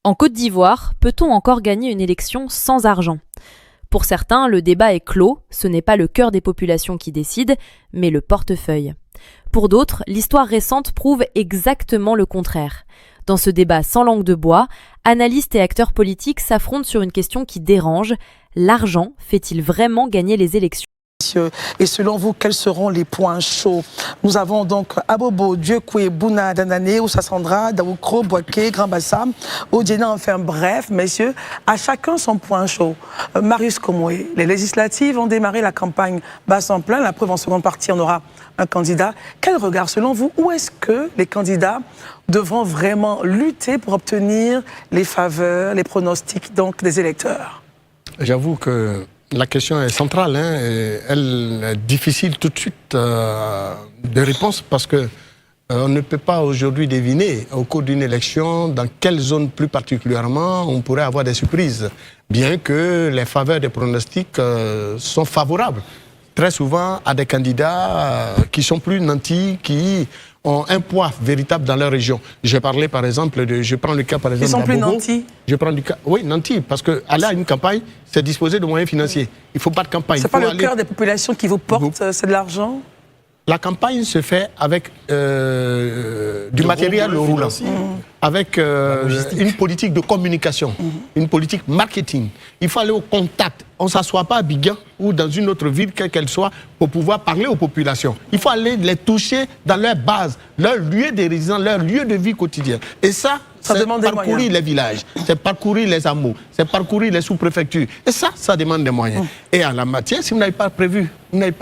En Côte d'Ivoire, peut-on encore gagner une élection sans argent ? Pour certains, le débat est clos, ce n'est pas le cœur des populations qui décide, mais le portefeuille. Pour d'autres, l'histoire récente prouve exactement le contraire. Dans ce débat sans langue de bois, analystes et acteurs politiques s'affrontent sur une question qui dérange. L'argent fait-il vraiment gagner les élections ? Et selon vous, quels seront les points chauds? Nous avons donc Abobo, Dieukwé, Bouna, Danane, Ousassandra, Daoukro, Boaké, Grand Bassam, Odiena, enfin bref, messieurs, à chacun son point chaud. Marius Komoué, les législatives ont démarré la campagne basse en plein, la preuve en seconde partie, on aura un candidat. Quel regard selon vous? Où est-ce que les candidats devront vraiment lutter pour obtenir les faveurs, les pronostics donc des électeurs? J'avoue que la question est centrale, hein, et elle est difficile tout de suite de réponse parce que on ne peut pas aujourd'hui deviner au cours d'une élection dans quelle zone plus particulièrement on pourrait avoir des surprises, bien que les faveurs des pronostics sont favorables très souvent à des candidats qui sont plus nantis, qui ont un poids véritable dans leur région. Je parlais par exemple je prends le cas par exemple. Ils sont plus nantis. Je prends du cas, oui, nantis, parce que aller à une campagne, c'est disposer de moyens financiers. Il ne faut pas de campagne. C'est pas le cœur des populations qui vous portent, c'est de l'argent? La campagne se fait avec du matériel roulant, avec une politique de communication, une politique marketing. Il faut aller au contact. On ne s'assoit pas à Bigan ou dans une autre ville, quelle qu'elle soit, pour pouvoir parler aux populations. Il faut aller les toucher dans leur base, leur lieu de résidence, leur lieu de vie quotidien. Et ça demande parcourir les villages, c'est parcourir les hameaux, c'est parcourir les sous-préfectures. Et ça demande des moyens. Et en la matière, si vous n'avez pas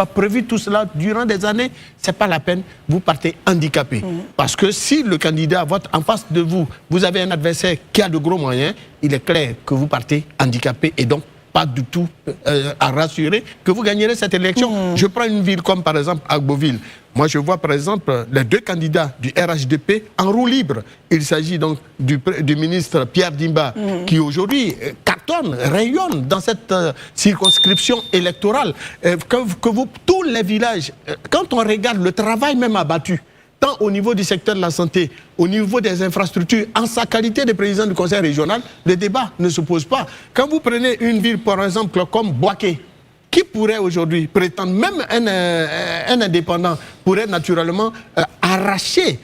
prévu tout cela durant des années, ce n'est pas la peine, vous partez handicapé. Parce que si le candidat vote en face de vous, vous avez un adversaire qui a de gros moyens, il est clair que vous partez handicapé et donc pas du tout à rassurer que vous gagnerez cette élection. Je prends une ville comme par exemple Agboville. Moi je vois par exemple les deux candidats du RHDP en roue libre. Il s'agit donc du ministre Pierre Dimba qui aujourd'hui cartonne, rayonne dans cette circonscription électorale. Tous les villages, quand on regarde le travail même abattu, tant au niveau du secteur de la santé, au niveau des infrastructures, en sa qualité de président du conseil régional, le débat ne se pose pas. Quand vous prenez une ville, par exemple, comme Boaké, qui pourrait aujourd'hui prétendre, même un indépendant, pourrait naturellement arracher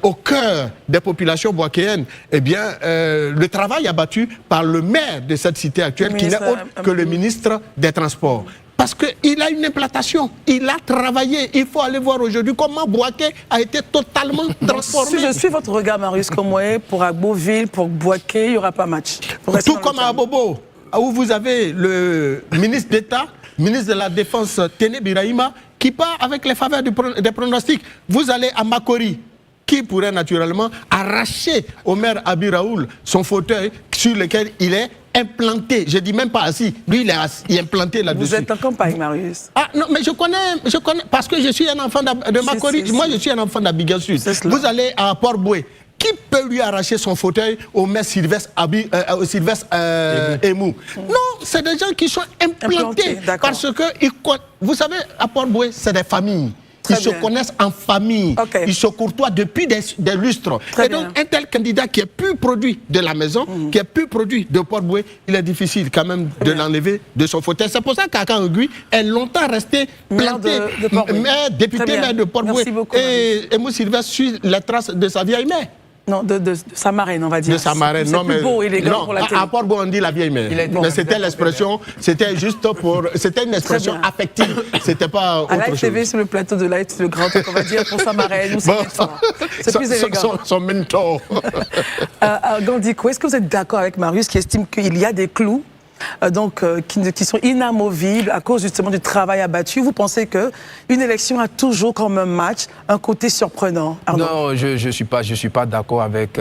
au cœur des populations boakéennes, eh bien, le travail abattu par le maire de cette cité actuelle, qui n'est autre que le ministre des Transports. Parce qu'il a une implantation, il a travaillé. Il faut aller voir aujourd'hui comment Boaké a été totalement transformé. Si je suis votre regard, Marius Komoué, pour Agboville, pour Boaké, il n'y aura pas match. Tout comme à Abobo, où vous avez le ministre d'État, ministre de la Défense, Téné Birahima, qui part avec les faveurs des pronostics. Vous allez à Makori, qui pourrait naturellement arracher au maire Abi Raoul son fauteuil sur lequel il est implanté. Je ne dis même pas assis. Lui, il est implanté là-dessus. Vous êtes en campagne, Marius. Ah non, mais je connais parce que je suis un enfant de Makori. Moi, je suis un enfant d'Abidjan Sud. Vous allez à Port-Boué. Qui peut lui arracher son fauteuil au maire Sylvestre Emou? Non, c'est des gens qui sont implantés. Parce que, vous savez, à Port-Boué, c'est des familles. Ils se connaissent en famille, ils se courtoient depuis des lustres. Et donc, un tel candidat qui est plus produit de la maison, qui est plus produit de Port-Boué, il est difficile quand même de l'enlever de son fauteuil. C'est pour ça qu'Akan Ogui est longtemps resté planté, député maire de Port-Boué. Et Emou Sylvestre suit les traces de sa vieille mère. Non, de sa marraine, on va dire. De sa marraine, non, mais. C'est plus beau, élégant pour la télé. À Port-Boué, on dit la vieille mère. Mais c'était l'expression, c'était juste pour. C'était une expression affective. C'était pas autre chose. À la TV, sur le plateau de Light, le grand truc, on va dire pour sa marraine. C'est plus élégant. Son mentor. Gandiko, est-ce que vous êtes d'accord avec Marius qui estime qu'il y a des clous qui sont inamovibles à cause justement du travail abattu? Vous pensez qu'une élection a toujours comme un match un côté surprenant? Arnaud? Non, je suis pas d'accord avec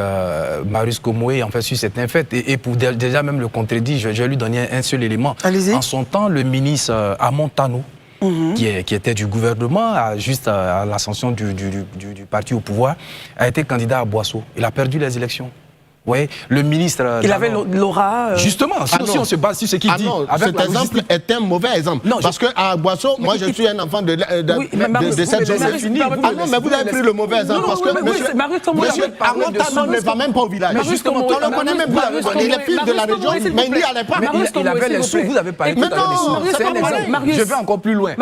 Marius Komoué, en fait, sur cet fait. Et pour déjà même le contredire, je vais lui donner un seul élément. Allez-y. En son temps, le ministre Amon Tanou, qui était du gouvernement, juste à l'ascension du parti au pouvoir, a été candidat à Boisseau. Il a perdu les élections. voyez, le ministre... Il avait l'aura... Justement, si on se base sur ce qu'il dit... Non, cet exemple est un mauvais exemple. Non, parce qu'à Boisseau, moi je suis un enfant de cette zone. Ah non, mais vous avez pris le mauvais exemple. Parce que monsieur Arnaud Tasson ne va même pas au village. On ne le connaît même pas. Il est fils de la région, mais il n'y allait pas. Il avait les sous, vous avez parlé tout à l'heure des sous. Je vais encore plus loin.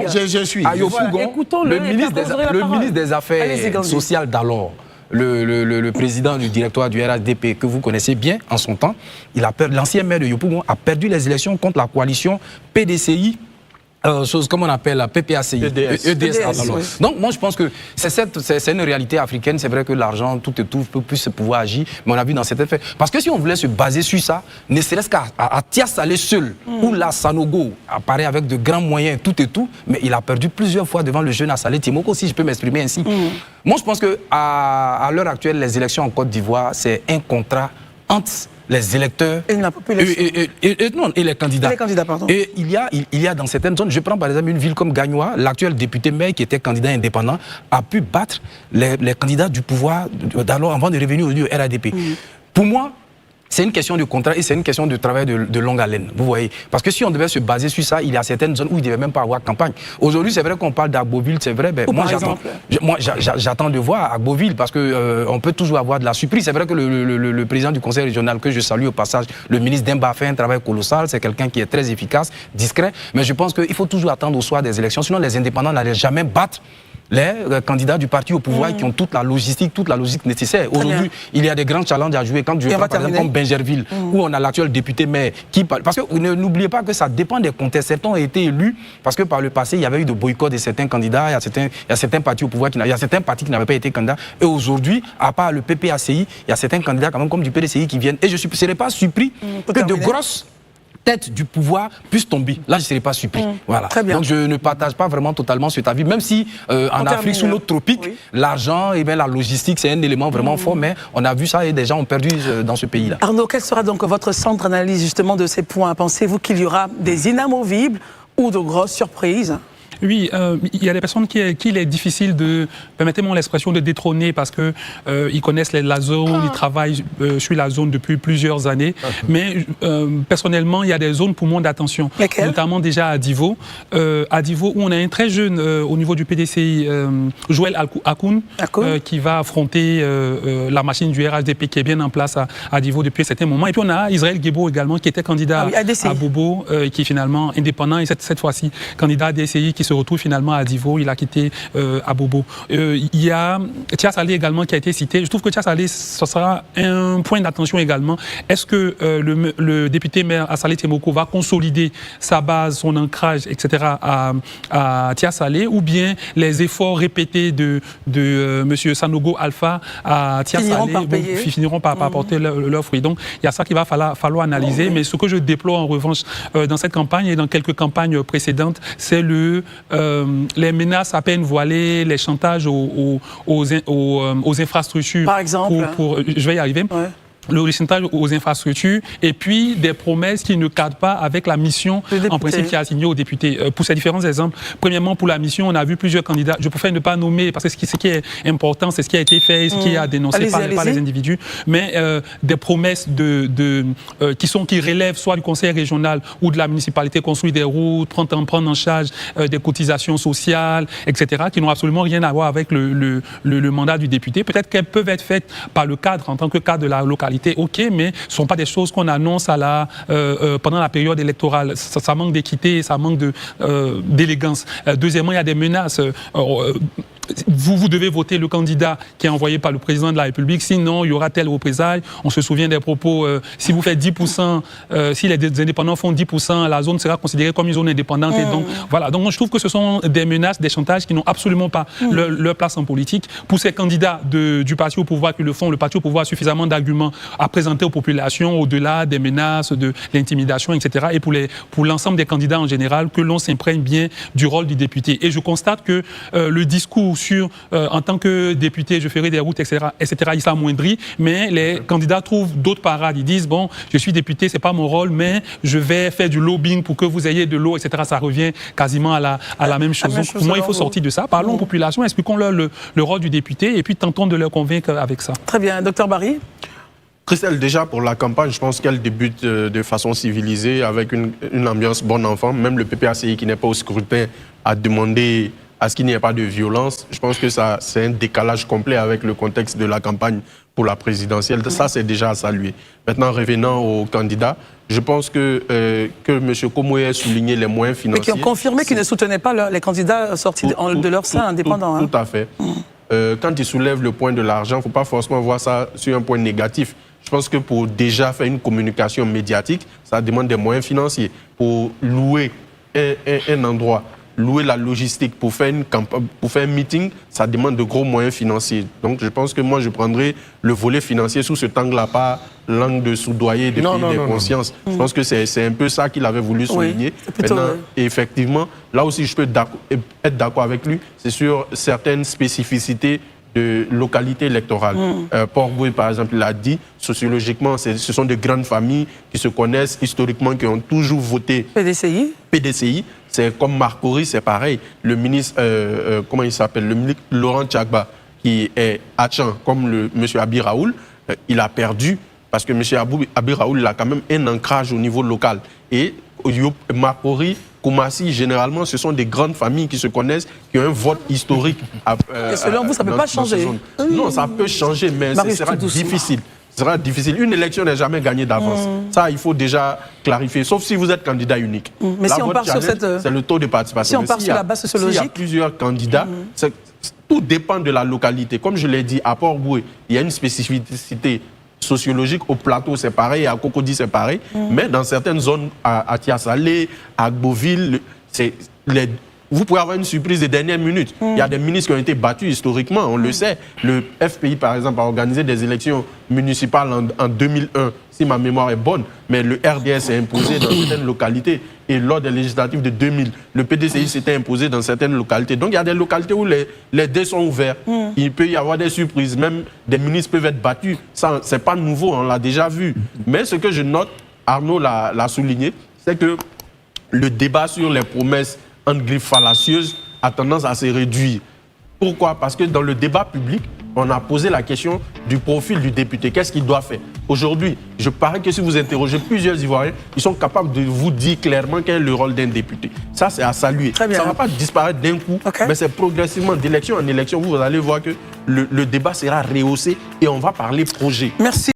Je suis. À Yopougon, le ministre des Affaires sociales d'alors, le président du directoire du RHDP que vous connaissez bien en son temps, l'ancien maire de Yopougon a perdu les élections contre la coalition PDCI. Comment on appelle la PPACI, EDS. Oui. Donc moi je pense que c'est une réalité africaine. C'est vrai que l'argent, tout et tout peut plus pouvoir agir, mais on a vu dans cet effet. Parce que si on voulait se baser sur ça, ne serait-ce qu'à Tia Salé seul, où la Sanogo apparaît avec de grands moyens, tout et tout, mais il a perdu plusieurs fois devant le jeune Assalé Timoko, si je peux m'exprimer ainsi. Moi je pense qu'à l'heure actuelle, les élections en Côte d'Ivoire, c'est un contrat entre les électeurs et la population. Et les candidats. Pardon. Et il y a dans certaines zones, je prends par exemple une ville comme Gagnoa, l'actuel député maire qui était candidat indépendant a pu battre les candidats du pouvoir d'alors avant de revenir au RADP. Pour moi, c'est une question de contrat et c'est une question de travail de longue haleine, vous voyez. Parce que si on devait se baser sur ça, il y a certaines zones où il ne devait même pas avoir campagne. Aujourd'hui, c'est vrai qu'on parle d'Agboville, c'est vrai. Ben, moi, j'attends de voir Agboville parce qu'on peut toujours avoir de la surprise. C'est vrai que le président du conseil régional, que je salue au passage, le ministre Demba, fait un travail colossal. C'est quelqu'un qui est très efficace, discret. Mais je pense qu'il faut toujours attendre au soir des élections. Sinon, les indépendants n'allaient jamais battre les candidats du parti au pouvoir qui ont toute la logistique nécessaire. Aujourd'hui, il y a des grands challenges à jouer. Quand je prends par exemple comme Bingerville, où on a l'actuel député maire qui parle. Parce que n'oubliez pas que ça dépend des contextes. Certains ont été élus parce que par le passé, il y avait eu de boycott de certains candidats, il y a certains partis au pouvoir, il y a certains partis qui n'avaient pas été candidats. Et aujourd'hui, à part le PPACI, il y a certains candidats quand même comme du PDCI qui viennent. Et je ne serais pas surpris que de grosses tête du pouvoir puisse tomber. Là, je ne serais pas surpris. Voilà. Donc, je ne partage pas vraiment totalement cet avis, même si en Afrique, sous notre tropique, l'argent et bien la logistique, c'est un élément vraiment fort, mais on a vu ça et des gens ont perdu dans ce pays-là. Arnaud, quel sera donc votre centre d'analyse justement de ces points? Pensez-vous qu'il y aura des inamovibles ou de grosses surprises? Oui, il y a des personnes qu'il est difficile de, permettez-moi l'expression, de détrôner parce que ils connaissent la zone, ils travaillent sur la zone depuis plusieurs années. Mais personnellement, il y a des zones pour moi d'attention, notamment déjà à Divo. À Divo, où on a un très jeune au niveau du PDCI, Joël Akoun, qui va affronter la machine du RHDP qui est bien en place à Divo depuis un certain moment. Et puis on a Israël Guébo également, qui était candidat à Bobo, qui est finalement indépendant et cette fois-ci candidat à DCI, qui se retrouve finalement à Divo, il a quitté à Bobo. Il y a Tia Salé également qui a été cité. Je trouve que Tia Salé, ce sera un point d'attention également. Est-ce que le député maire Assalé Timoko va consolider sa base, son ancrage, etc. à Tia Salé, ou bien les efforts répétés de M. Sanogo Alpha à Tia Salé finiront par porter leurs fruits. Donc il y a ça qu'il va falloir analyser. Mais ce que je déplore en revanche dans cette campagne et dans quelques campagnes précédentes, c'est les menaces à peine voilées, les chantages aux infrastructures. Par exemple. Je vais y arriver. Le chantage aux infrastructures et puis des promesses qui ne cadrent pas avec la mission en principe qui est assignée aux députés. Pour ces différents exemples, premièrement pour la mission, on a vu plusieurs candidats. Je préfère ne pas nommer parce que ce qui est important, c'est ce qui a été fait et ce qui est à dénoncer par les individus, mais des promesses qui relèvent soit du conseil régional ou de la municipalité, construire des routes, prendre en charge des cotisations sociales, etc., qui n'ont absolument rien à voir avec le mandat du député. Peut-être qu'elles peuvent être faites par le cadre, en tant que cadre de la localité. Ok, mais ce ne sont pas des choses qu'on annonce pendant la période électorale. Ça manque d'équité, ça manque d'élégance. Deuxièmement, il y a des menaces. Vous devez voter le candidat qui est envoyé par le président de la République, sinon il y aura telle représailles. On se souvient des propos, si vous faites 10%, si les indépendants font 10%, la zone sera considérée comme une zone indépendante. Et donc, voilà. Donc je trouve que ce sont des menaces, des chantages qui n'ont absolument pas leur place en politique. Pour ces candidats du parti au pouvoir qui le font, le parti au pouvoir a suffisamment d'arguments à présenter aux populations au-delà des menaces, de l'intimidation, etc. Et pour l'ensemble des candidats en général, que l'on s'imprègne bien du rôle du député. Et je constate que le discours sur en tant que député, je ferai des routes, etc., il s'amoindrit, mais les candidats trouvent d'autres parades. Ils disent, bon, je suis député, c'est pas mon rôle, mais je vais faire du lobbying pour que vous ayez de l'eau, etc. Ça revient quasiment à la même chose. Donc, pour moi, il faut sortir de ça. Parlons aux populations, expliquons-leur le rôle du député et puis tentons de leur convaincre avec ça. Très bien. Docteur Barry? Christelle, déjà pour la campagne, je pense qu'elle débute de façon civilisée, avec une ambiance bon enfant. Même le PPACI qui n'est pas au scrutin a demandé à ce qu'il n'y ait pas de violence. Je pense que c'est un décalage complet avec le contexte de la campagne pour la présidentielle. Ça, c'est déjà à saluer. Maintenant, revenant aux candidats, je pense que M. Komoué a souligné les moyens financiers. Mais qui ont confirmé qu'ils ne soutenaient pas les candidats sortis de leur sein indépendant. Tout à fait. Quand ils soulèvent le point de l'argent, il ne faut pas forcément voir ça sur un point négatif. Je pense que pour déjà faire une communication médiatique, ça demande des moyens financiers. Pour louer un endroit, louer la logistique, pour faire un meeting, ça demande de gros moyens financiers. Donc je pense que moi, je prendrai le volet financier sous ce angle-là, pas l'angle de soudoyer des consciences. Je pense que c'est un peu ça qu'il avait voulu souligner. Maintenant, effectivement, là aussi, je peux être d'accord avec lui, c'est sur certaines spécificités de localité électorale. Port-Boué, par exemple, l'a dit, sociologiquement, ce sont de grandes familles qui se connaissent historiquement, qui ont toujours voté PDCI. C'est comme Marcory, c'est pareil. Le ministre, comment il s'appelle, le ministre Laurent Tchagba, qui est Hachan, comme M. Abi Raoul, il a perdu parce que M. Abi Raoul il a quand même un ancrage au niveau local. Et Marcory, Koumassi, généralement, ce sont des grandes familles qui se connaissent, qui ont un vote historique. Et selon vous, ça ne peut pas changer? Non, ça peut changer, mais ce sera difficile. Ce sera difficile. Une élection n'est jamais gagnée d'avance. Ça, il faut déjà clarifier, sauf si vous êtes candidat unique. Mais si on part sur cette... C'est le taux de participation. Si on part sur la base sociologique... S'il y a plusieurs candidats, tout dépend de la localité. Comme je l'ai dit, à Port-Boué, il y a une spécificité sociologique. Au plateau, c'est pareil. À Cocody, c'est pareil. Mais dans certaines zones, à Tiasalé, à Beauville, vous pouvez avoir une surprise de dernière minute. Il y a des ministres qui ont été battus historiquement, on le sait. Le FPI, par exemple, a organisé des élections municipales en 2001, si ma mémoire est bonne. Mais le RDS s'est imposé dans certaines localités. Et lors des législatives de 2000, le PDCI s'était imposé dans certaines localités. Donc il y a des localités où les dés sont ouverts. Il peut y avoir des surprises. Même des ministres peuvent être battus. Ça, c'est pas nouveau, on l'a déjà vu. Mais ce que je note, Arnaud l'a souligné, c'est que le débat sur les promesses entre griffes fallacieuses a tendance à se réduire. Pourquoi? Parce que dans le débat public, on a posé la question du profil du député. Qu'est-ce qu'il doit faire? Aujourd'hui, je parie que si vous interrogez plusieurs Ivoiriens, ils sont capables de vous dire clairement quel est le rôle d'un député. Ça, c'est à saluer. Ça ne va pas disparaître d'un coup, mais c'est progressivement, d'élection en élection, vous allez voir que le débat sera rehaussé et on va parler projet. Merci.